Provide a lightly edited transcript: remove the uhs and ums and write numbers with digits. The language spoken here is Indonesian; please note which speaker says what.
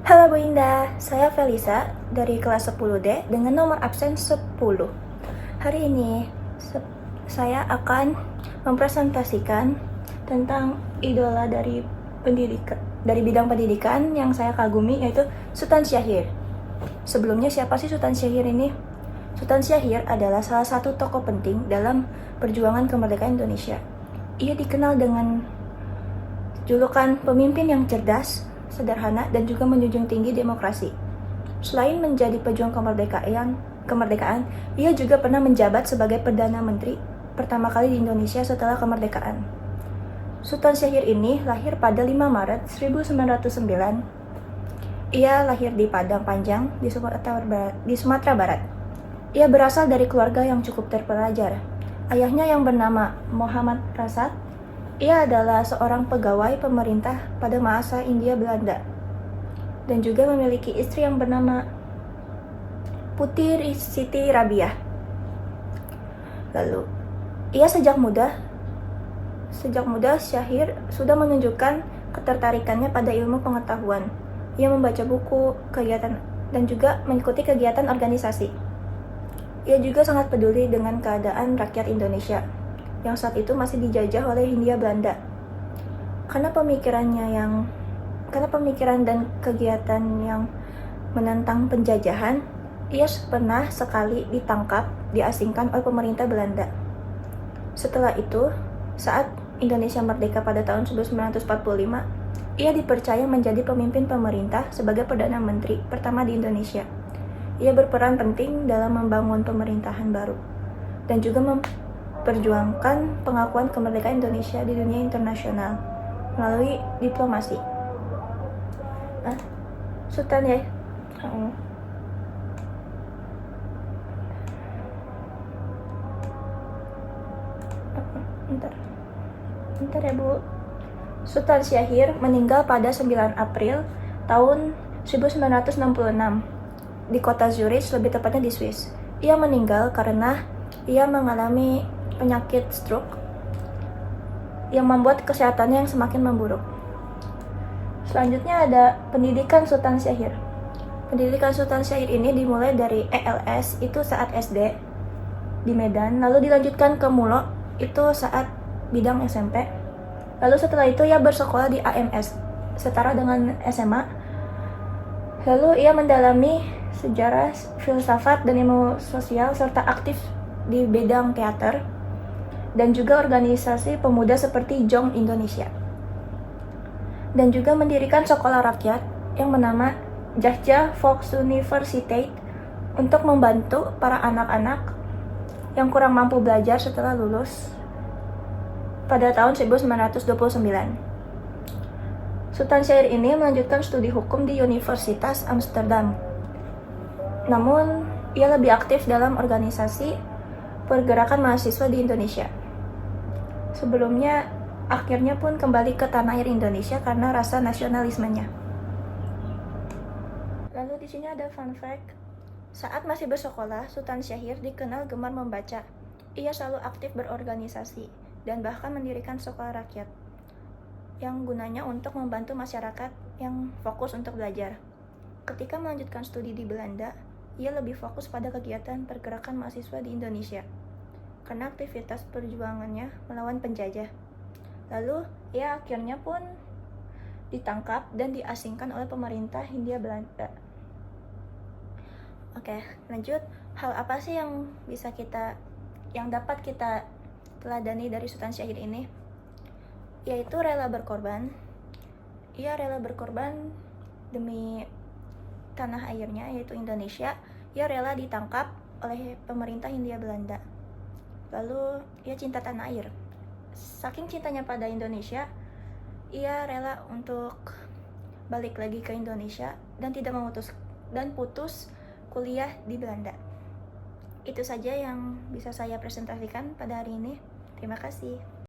Speaker 1: Halo Bu Indah, saya Felisa dari kelas 10D dengan nomor absen 10. Hari ini saya akan mempresentasikan tentang idola dari bidang pendidikan yang saya kagumi, yaitu Sultan Syahir. Sebelumnya, siapa sih Sultan Syahir ini? Sultan Syahir adalah salah satu tokoh penting dalam perjuangan kemerdekaan Indonesia. Ia dikenal dengan julukan pemimpin yang cerdas, sederhana, dan juga menjunjung tinggi demokrasi. Selain menjadi pejuang kemerdekaan, ia juga pernah menjabat sebagai Perdana Menteri pertama kali di Indonesia setelah kemerdekaan. Sultan Syahir ini lahir pada 5 Maret 1909. Ia lahir di Padang Panjang di Sumatera Barat. Ia berasal dari keluarga yang cukup terpelajar. Ayahnya yang bernama Muhammad Rasad, ia adalah seorang pegawai pemerintah pada masa Hindia Belanda dan juga memiliki istri yang bernama Putri Siti Rabiah. Lalu, ia sejak muda Syahir sudah menunjukkan ketertarikannya pada ilmu pengetahuan. Ia membaca buku, kegiatan, dan juga mengikuti kegiatan organisasi. Ia juga sangat peduli dengan keadaan rakyat Indonesia yang saat itu masih dijajah oleh Hindia Belanda. Karena pemikiran dan kegiatan yang menentang penjajahan, ia pernah sekali ditangkap, diasingkan oleh pemerintah Belanda. Setelah itu, saat Indonesia merdeka pada tahun 1945, ia dipercaya menjadi pemimpin pemerintah sebagai Perdana Menteri pertama di Indonesia. Ia berperan penting dalam membangun pemerintahan baru dan juga memperjuangkan pengakuan kemerdekaan Indonesia di dunia internasional melalui diplomasi. Sultan ya. Bentar ya Bu. Sultan Syahir meninggal pada 9 April tahun 1966 di kota Zurich, lebih tepatnya di Swiss. Ia meninggal karena ia mengalami penyakit stroke yang membuat kesehatannya yang semakin memburuk. Selanjutnya ada pendidikan Sultan Syahir. Pendidikan Sultan Syahir ini dimulai dari ELS itu saat SD di Medan, lalu dilanjutkan ke Mulo itu saat bidang SMP. Lalu setelah itu ia bersekolah di AMS setara dengan SMA. Lalu ia mendalami sejarah, filsafat, dan ilmu sosial serta aktif di bidang teater dan juga organisasi pemuda seperti JOM Indonesia. Dan juga mendirikan sekolah rakyat yang bernama Jahja Volksuniversiteit untuk membantu para anak-anak yang kurang mampu belajar setelah lulus pada tahun 1929. Sultan Syahir ini melanjutkan studi hukum di Universitas Amsterdam. Namun, ia lebih aktif dalam organisasi pergerakan mahasiswa di Indonesia. Sebelumnya, akhirnya pun kembali ke tanah air Indonesia karena rasa nasionalismenya. Lalu di sini ada fun fact. Saat masih bersekolah, Sultan Syahir dikenal gemar membaca. Ia selalu aktif berorganisasi dan bahkan mendirikan sekolah rakyat yang gunanya untuk membantu masyarakat yang fokus untuk belajar. Ketika melanjutkan studi di Belanda, ia lebih fokus pada kegiatan pergerakan mahasiswa di Indonesia karena aktivitas perjuangannya melawan penjajah. Lalu, ia akhirnya pun ditangkap dan diasingkan oleh pemerintah Hindia Belanda. Oke, lanjut. Hal apa sih yang dapat kita teladani dari Sultan Syahir ini? Yaitu rela berkorban. Ia rela berkorban demi tanah airnya, yaitu Indonesia. Ia rela ditangkap oleh pemerintah Hindia Belanda. Lalu, ia cinta tanah air. Saking cintanya pada Indonesia, ia rela untuk balik lagi ke Indonesia dan putus kuliah di Belanda. Itu saja yang bisa saya presentasikan pada hari ini. Terima kasih.